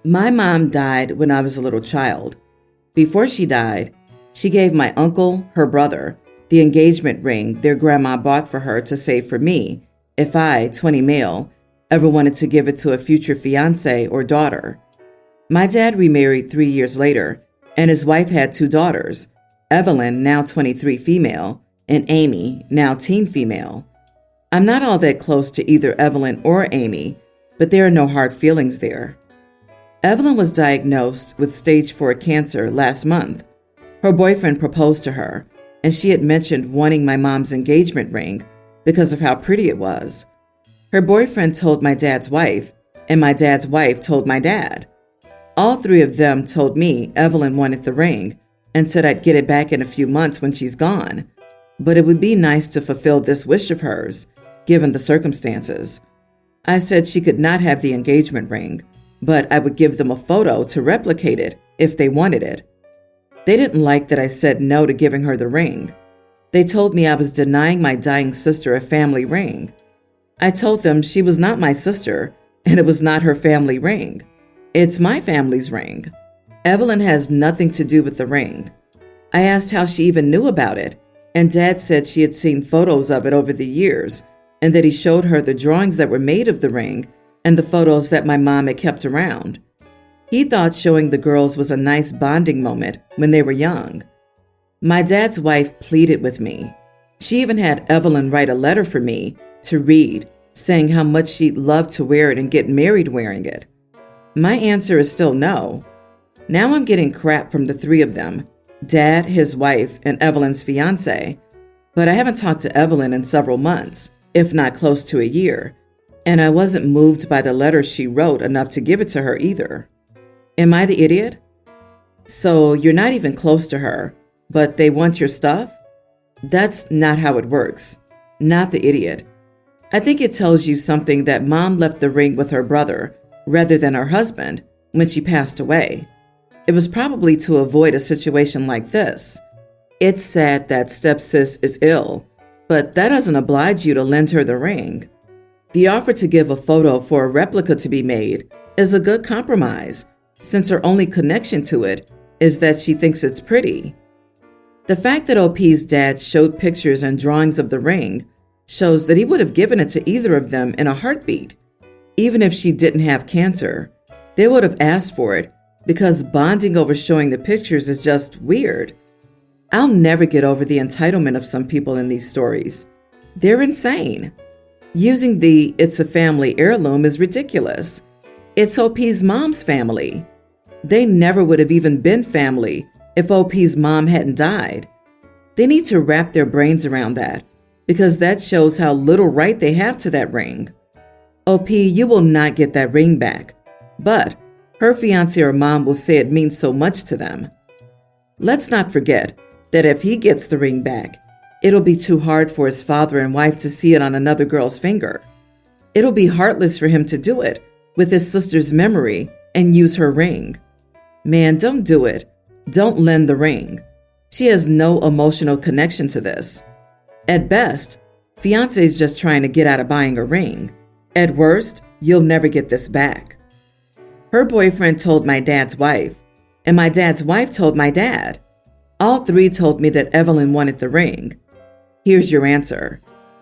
My mom died when I was a little child. Before she died, she gave my uncle, her brother, the engagement ring their grandma bought for her to save for me if I, 20 male, ever wanted to give it to a future fiancé or daughter. My dad remarried 3 years later, and his wife had 2 daughters, Evelyn, now 23 female, and Amy, now teen female. I'm not all that close to either Evelyn or Amy, but there are no hard feelings there. Evelyn was diagnosed with stage 4 cancer last month. Her boyfriend proposed to her, and she had mentioned wanting my mom's engagement ring because of how pretty it was. Her boyfriend told my dad's wife, and my dad's wife told my dad. All 3 of them told me Evelyn wanted the ring and said I'd get it back in a few months when she's gone, but it would be nice to fulfill this wish of hers, given the circumstances. I said she could not have the engagement ring, but I would give them a photo to replicate it if they wanted it. They didn't like that I said no to giving her the ring. They told me I was denying my dying sister a family ring. I told them she was not my sister, and it was not her family ring. It's my family's ring. Evelyn has nothing to do with the ring. I asked how she even knew about it, and Dad said she had seen photos of it over the years, and that he showed her the drawings that were made of the ring and the photos that my mom had kept around. He thought showing the girls was a nice bonding moment when they were young. My dad's wife pleaded with me. She even had Evelyn write a letter for me to read, saying how much she'd love to wear it and get married wearing it. My answer is still no. Now I'm getting crap from the 3 of them, Dad, his wife, and Evelyn's fiancé, but I haven't talked to Evelyn in several months, if not close to a year, and I wasn't moved by the letter she wrote enough to give it to her either. Am I the idiot? So you're not even close to her, but they want your stuff? That's not how it works. Not the idiot. I think it tells you something that Mom left the ring with her brother rather than her husband when she passed away. It was probably to avoid a situation like this. It's sad that stepsis is ill, but that doesn't oblige you to lend her the ring. The offer to give a photo for a replica to be made is a good compromise, since her only connection to it is that she thinks it's pretty. The fact that OP's dad showed pictures and drawings of the ring shows that he would have given it to either of them in a heartbeat. Even if she didn't have cancer, they would have asked for it because bonding over showing the pictures is just weird. I'll never get over the entitlement of some people in these stories. They're insane. Using the "it's a family heirloom" is ridiculous. It's OP's mom's family. They never would have even been family if OP's mom hadn't died. They need to wrap their brains around that, because that shows how little right they have to that ring. OP, you will not get that ring back, but her fiancé or mom will say it means so much to them. Let's not forget that if he gets the ring back, it'll be too hard for his father and wife to see it on another girl's finger. It'll be heartless for him to do it with his sister's memory and use her ring. Man, don't do it. Don't lend the ring. She has no emotional connection to this. At best, fiancé's just trying to get out of buying a ring. At worst, you'll never get this back. Her boyfriend told my dad's wife, and my dad's wife told my dad. All 3 told me that Evelyn wanted the ring. Here's your answer.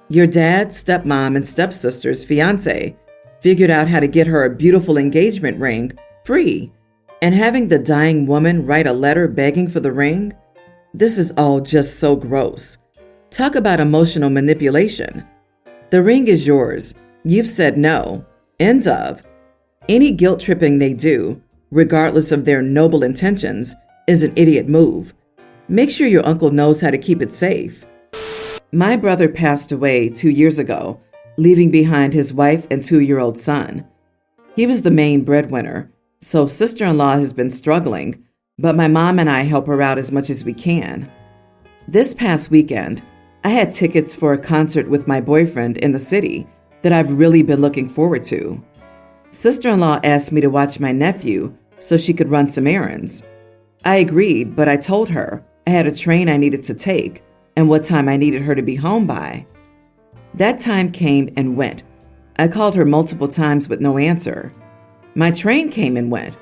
Your dad, stepmom, and stepsister's fiancé figured out how to get her a beautiful engagement ring free, and having the dying woman write a letter begging for the ring? This is all just so gross. Talk about emotional manipulation. The ring is yours. You've said no. End of. Any guilt tripping they do, regardless of their noble intentions, is an idiot move. Make sure your uncle knows how to keep it safe. My brother passed away 2 years ago, leaving behind his wife and 2-year-old son. He was the main breadwinner, so sister-in-law has been struggling, but my mom and I help her out as much as we can. This past weekend, I had tickets for a concert with my boyfriend in the city that I've really been looking forward to. Sister-in-law asked me to watch my nephew so she could run some errands. I agreed, but I told her I had a train I needed to take and what time I needed her to be home by. That time came and went. I called her multiple times with no answer. My train came and went.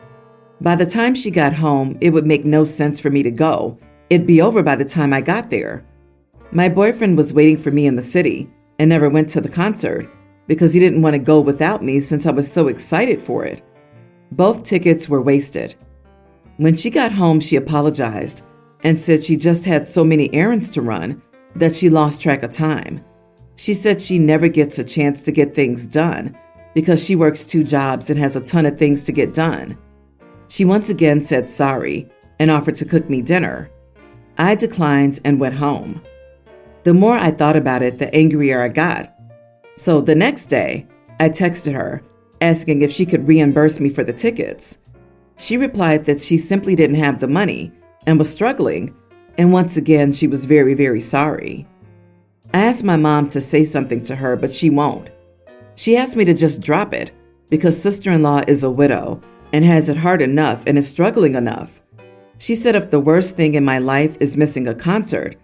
By the time she got home, it would make no sense for me to go. It'd be over by the time I got there. My boyfriend was waiting for me in the city and never went to the concert because he didn't want to go without me since I was so excited for it. Both tickets were wasted. When she got home, she apologized and said she just had so many errands to run that she lost track of time. She said she never gets a chance to get things done because she works 2 jobs and has a ton of things to get done. She once again said sorry and offered to cook me dinner. I declined and went home. The more I thought about it, the angrier I got. So the next day, I texted her, asking if she could reimburse me for the tickets. She replied that she simply didn't have the money and was struggling, and once again, she was very, very sorry. I asked my mom to say something to her, but she won't. She asked me to just drop it because sister-in-law is a widow and has it hard enough and is struggling enough. She said if the worst thing in my life is missing a concert,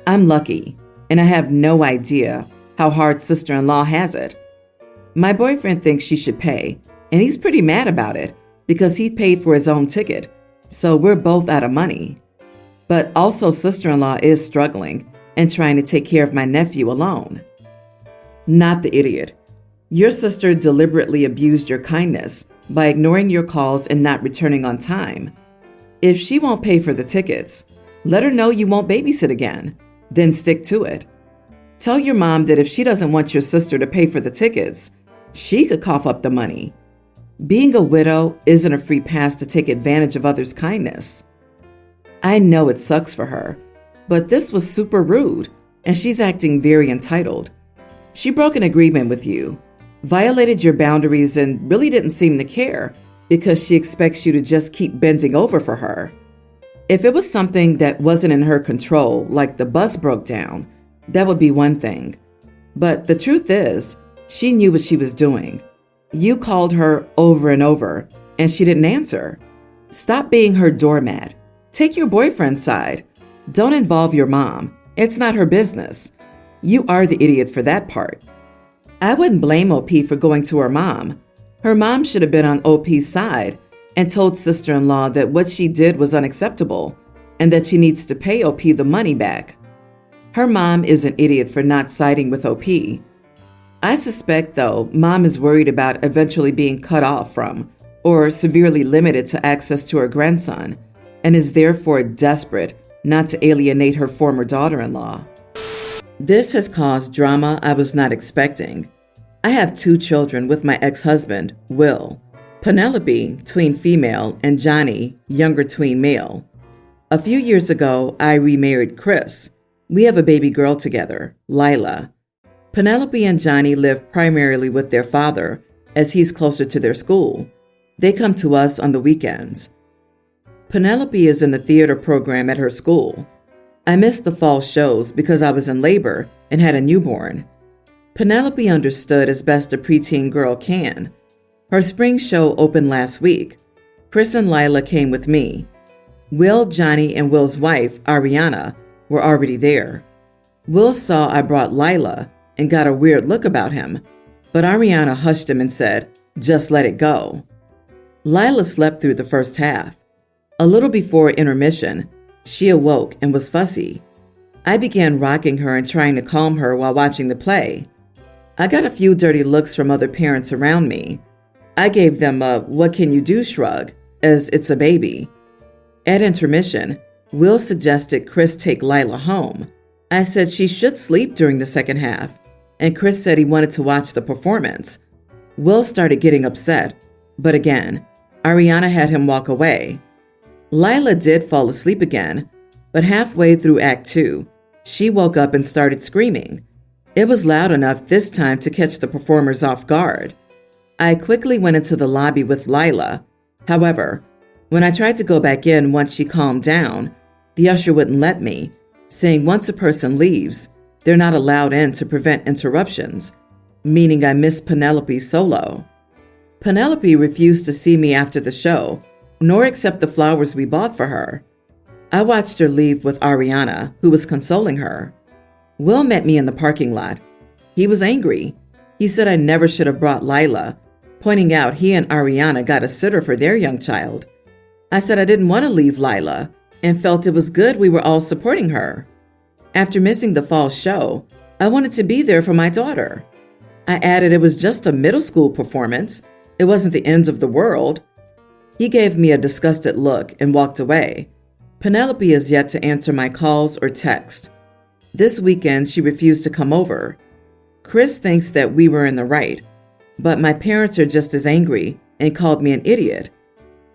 I'm lucky, and I have no idea how hard sister-in-law has it. My boyfriend thinks she should pay, and he's pretty mad about it because he paid for his own ticket, so we're both out of money. But also sister-in-law is struggling and trying to take care of my nephew alone. Not the idiot. Your sister deliberately abused your kindness by ignoring your calls and not returning on time. If she won't pay for the tickets, let her know you won't babysit again, then stick to it. Tell your mom that if she doesn't want your sister to pay for the tickets, she could cough up the money. Being a widow isn't a free pass to take advantage of others' kindness. I know it sucks for her, but this was super rude, and she's acting very entitled. She broke an agreement with you, violated your boundaries, and really didn't seem to care because she expects you to just keep bending over for her. If it was something that wasn't in her control, like the bus broke down, that would be one thing. But the truth is, she knew what she was doing. You called her over and over, and she didn't answer. Stop being her doormat. Take your boyfriend's side. Don't involve your mom. It's not her business. You are the idiot for that part. I wouldn't blame OP for going to her mom. Her mom should have been on OP's side and told sister-in-law that what she did was unacceptable and that she needs to pay OP the money back. Her mom is an idiot for not siding with OP. I suspect, though, mom is worried about eventually being cut off from or severely limited to access to her grandson and is therefore desperate not to alienate her former daughter-in-law. This has caused drama I was not expecting. I have 2 children with my ex-husband, Will. Penelope, tween female, and Johnny, younger tween male. A few years ago, I remarried Chris. We have a baby girl together, Lila. Penelope and Johnny live primarily with their father, as he's closer to their school. They come to us on the weekends. Penelope is in the theater program at her school. I missed the fall shows because I was in labor and had a newborn. Penelope understood as best a preteen girl can. Her spring show opened last week. Chris and Lila came with me. Will, Johnny, and Will's wife, Ariana, were already there. Will saw I brought Lila and got a weird look about him, but Ariana hushed him and said, "Just let it go." Lila slept through the first half. A little before intermission, she awoke and was fussy. I began rocking her and trying to calm her while watching the play. I got a few dirty looks from other parents around me. I gave them a "what can you do" shrug, as it's a baby. At intermission, Will suggested Chris take Lila home. I said she should sleep during the second half, and Chris said he wanted to watch the performance. Will started getting upset, but again, Ariana had him walk away. Lila did fall asleep again, but halfway through Act 2, she woke up and started screaming. It was loud enough this time to catch the performers off guard. I quickly went into the lobby with Lila. However, when I tried to go back in once she calmed down, the usher wouldn't let me, saying once a person leaves, they're not allowed in to prevent interruptions, meaning I missed Penelope's solo. Penelope refused to see me after the show, nor accept the flowers we bought for her. I watched her leave with Ariana, who was consoling her. Will met me in the parking lot. He was angry. He said I never should have brought Lila, pointing out he and Ariana got a sitter for their young child. I said I didn't want to leave Lila and felt it was good we were all supporting her. After missing the fall show, I wanted to be there for my daughter. I added it was just a middle school performance. It wasn't the end of the world. He gave me a disgusted look and walked away. Penelope has yet to answer my calls or text. This weekend, she refused to come over. Chris thinks that we were in the right, but my parents are just as angry and called me an idiot.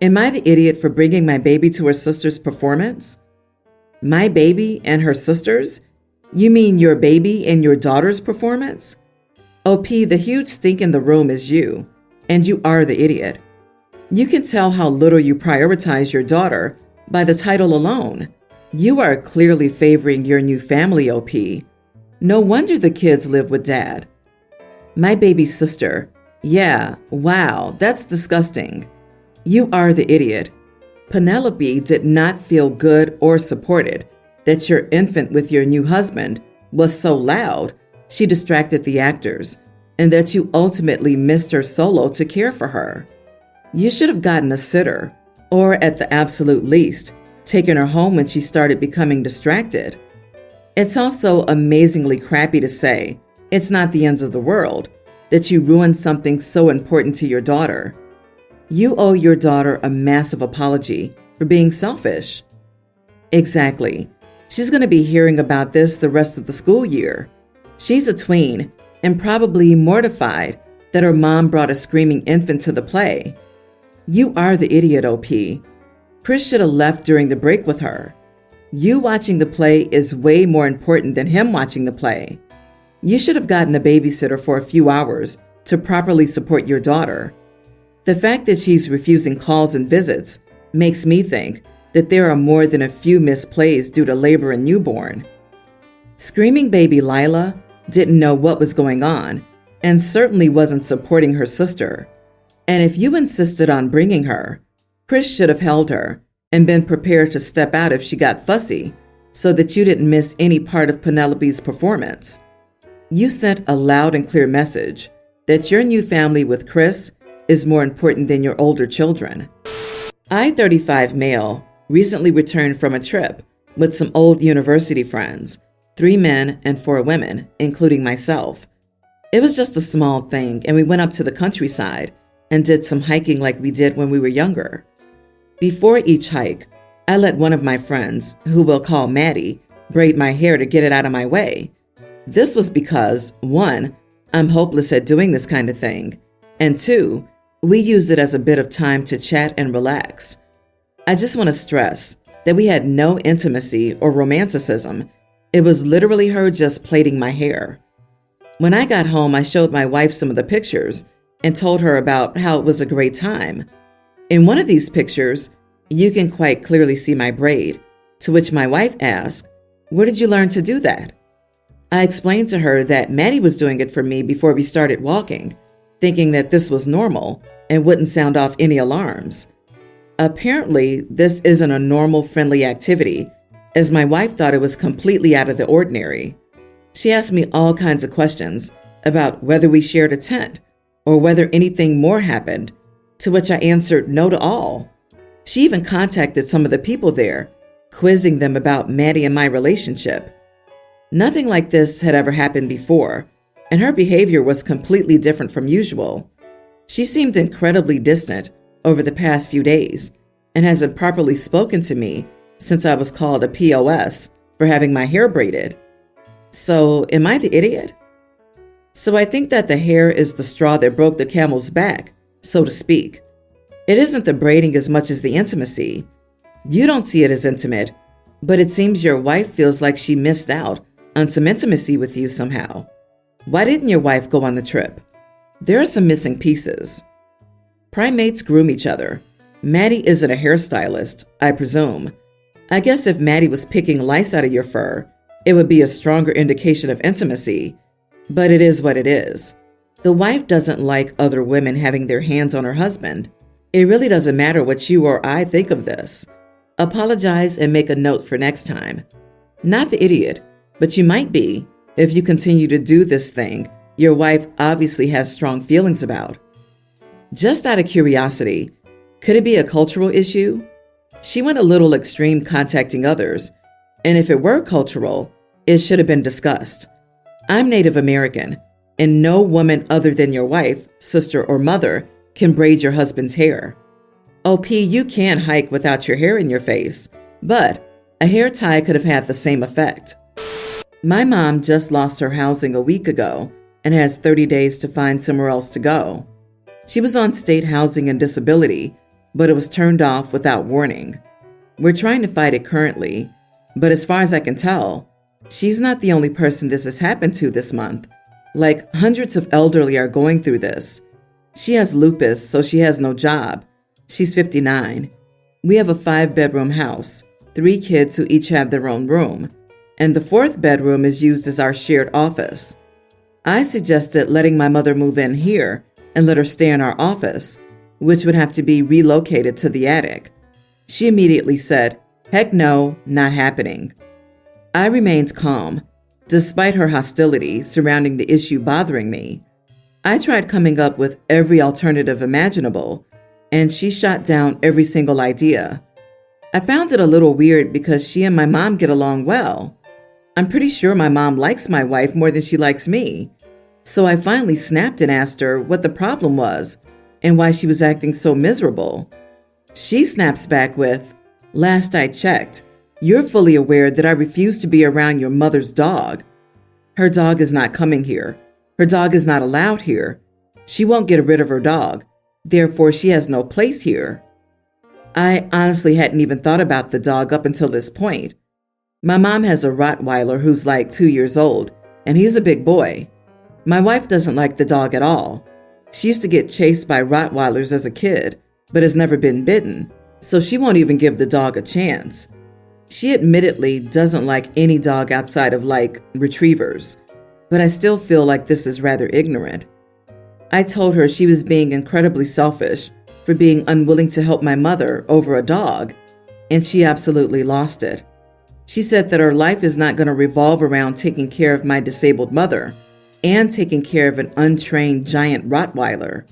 Am I the idiot for bringing my baby to her sister's performance? My baby and her sister's? You mean your baby and your daughter's performance? OP, the huge stink in the room is you, and you are the idiot. You can tell how little you prioritize your daughter by the title alone. You are clearly favoring your new family, OP. No wonder the kids live with Dad. My baby's sister. Yeah, wow, that's disgusting. You are the idiot. Penelope did not feel good or supported that your infant with your new husband was so loud she distracted the actors, and that you ultimately missed her solo to care for her. You should have gotten a sitter, or at the absolute least, taken her home when she started becoming distracted. It's also amazingly crappy to say it's not the end of the world that you ruined something so important to your daughter. You owe your daughter a massive apology for being selfish. Exactly. She's going to be hearing about this the rest of the school year. She's a tween and probably mortified that her mom brought a screaming infant to the play. You are the idiot, OP. Chris should have left during the break with her. You watching the play is way more important than him watching the play. You should have gotten a babysitter for a few hours to properly support your daughter. The fact that she's refusing calls and visits makes me think that there are more than a few missed plays due to labor and newborn. Screaming baby Lila didn't know what was going on and certainly wasn't supporting her sister. And if you insisted on bringing her, Chris should have held her and been prepared to step out if she got fussy so that you didn't miss any part of Penelope's performance. You sent a loud and clear message that your new family with Chris is more important than your older children. I, 35 male, recently returned from a trip with some old university friends, 3 men and 4 women, including myself. It was just a small thing, and we went up to the countryside and did some hiking like we did when we were younger. Before each hike, I let one of my friends, who we'll call Maddie, braid my hair to get it out of my way. This was because, 1, I'm hopeless at doing this kind of thing, and 2, we used it as a bit of time to chat and relax. I just want to stress that we had no intimacy or romanticism. It was literally her just plaiting my hair. When I got home, I showed my wife some of the pictures and told her about how it was a great time. In one of these pictures, you can quite clearly see my braid, to which my wife asked, "Where did you learn to do that?" I explained to her that Maddie was doing it for me before we started walking, thinking that this was normal and wouldn't sound off any alarms. Apparently, this isn't a normal, friendly activity, as my wife thought it was completely out of the ordinary. She asked me all kinds of questions about whether we shared a tent or whether anything more happened, to which I answered no to all. She even contacted some of the people there, quizzing them about Maddie and my relationship. Nothing like this had ever happened before, and her behavior was completely different from usual. She seemed incredibly distant over the past few days and hasn't properly spoken to me since I was called a POS for having my hair braided. So, am I the idiot? So I think that the hair is the straw that broke the camel's back, so to speak. It isn't the braiding as much as the intimacy. You don't see it as intimate, but it seems your wife feels like she missed out on some intimacy with you somehow. Why didn't your wife go on the trip? There are some missing pieces. Primates groom each other. Maddie isn't a hairstylist, I presume. I guess if Maddie was picking lice out of your fur, it would be a stronger indication of intimacy, but it is what it is. The wife doesn't like other women having their hands on her husband. It really doesn't matter what you or I think of this. Apologize and make a note for next time. Not the idiot, but you might be if you continue to do this thing your wife obviously has strong feelings about. Just out of curiosity, could it be a cultural issue? She went a little extreme contacting others, and if it were cultural, it should have been discussed. I'm Native American, and no woman other than your wife, sister, or mother can braid your husband's hair. OP, you can hike without your hair in your face, but a hair tie could have had the same effect. My mom just lost her housing a week ago and has 30 days to find somewhere else to go. She was on state housing and disability, but it was turned off without warning. We're trying to fight it currently, but as far as I can tell, she's not the only person this has happened to this month. Like, hundreds of elderly are going through this. She has lupus, so she has no job. She's 59. We have a 5-bedroom house, 3 kids who each have their own room, and the 4th bedroom is used as our shared office. I suggested letting my mother move in here and let her stay in our office, which would have to be relocated to the attic. She immediately said, "Heck no, not happening." I remained calm, despite her hostility surrounding the issue bothering me. I tried coming up with every alternative imaginable, and she shot down every single idea. I found it a little weird because she and my mom get along well. I'm pretty sure my mom likes my wife more than she likes me. So I finally snapped and asked her what the problem was and why she was acting so miserable. She snaps back with, "Last I checked, you're fully aware that I refuse to be around your mother's dog. Her dog is not coming here. Her dog is not allowed here. She won't get rid of her dog. Therefore, she has no place here." I honestly hadn't even thought about the dog up until this point. My mom has a Rottweiler who's like 2 years old, and he's a big boy. My wife doesn't like the dog at all. She used to get chased by Rottweilers as a kid, but has never been bitten, so she won't even give the dog a chance. She admittedly doesn't like any dog outside of, like, retrievers, but I still feel like this is rather ignorant. I told her she was being incredibly selfish for being unwilling to help my mother over a dog, and she absolutely lost it. She said that her life is not going to revolve around taking care of my disabled mother and taking care of an untrained giant Rottweiler.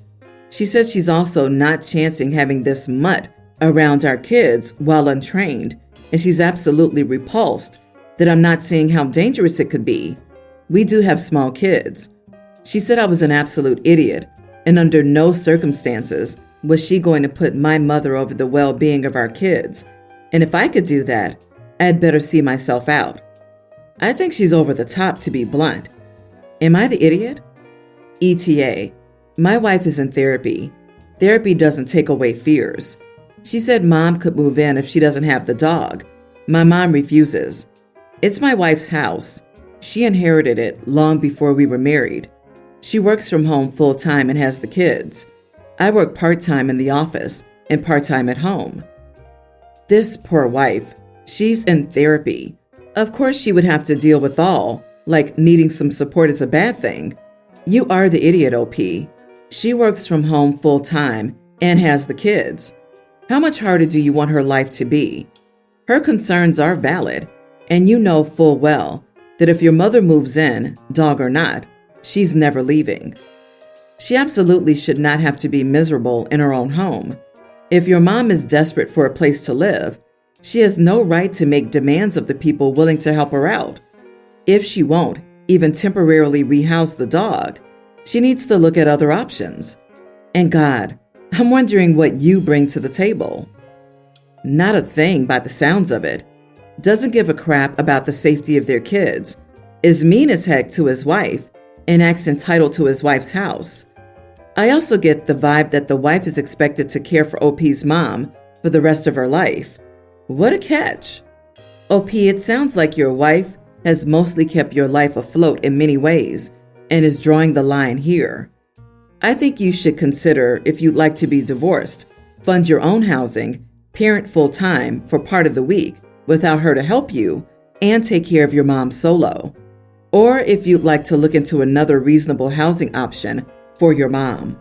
She said she's also not chancing having this mutt around our kids while untrained, and she's absolutely repulsed that I'm not seeing how dangerous it could be. We do have small kids. She said I was an absolute idiot, and under no circumstances was she going to put my mother over the well-being of our kids, and if I could do that, I'd better see myself out. I think she's over the top, to be blunt. Am I the idiot? ETA. My wife is in therapy. Therapy doesn't take away fears. She said mom could move in if she doesn't have the dog. My mom refuses. It's my wife's house. She inherited it long before we were married. She works from home full-time and has the kids. I work part-time in the office and part-time at home. This poor wife, she's in therapy. Of course she would have to deal with all, like needing some support is a bad thing. You are the idiot, OP. She works from home full-time and has the kids. How much harder do you want her life to be? Her concerns are valid, and you know full well that if your mother moves in, dog or not, she's never leaving. She absolutely should not have to be miserable in her own home. If your mom is desperate for a place to live, she has no right to make demands of the people willing to help her out. If she won't even temporarily rehouse the dog, she needs to look at other options. And God, I'm wondering what you bring to the table. Not a thing by the sounds of it. Doesn't give a crap about the safety of their kids. Is mean as heck to his wife and acts entitled to his wife's house. I also get the vibe that the wife is expected to care for OP's mom for the rest of her life. What a catch. OP, it sounds like your wife has mostly kept your life afloat in many ways and is drawing the line here. I think you should consider if you'd like to be divorced, fund your own housing, parent full-time for part of the week without her to help you, and take care of your mom solo. Or if you'd like to look into another reasonable housing option for your mom.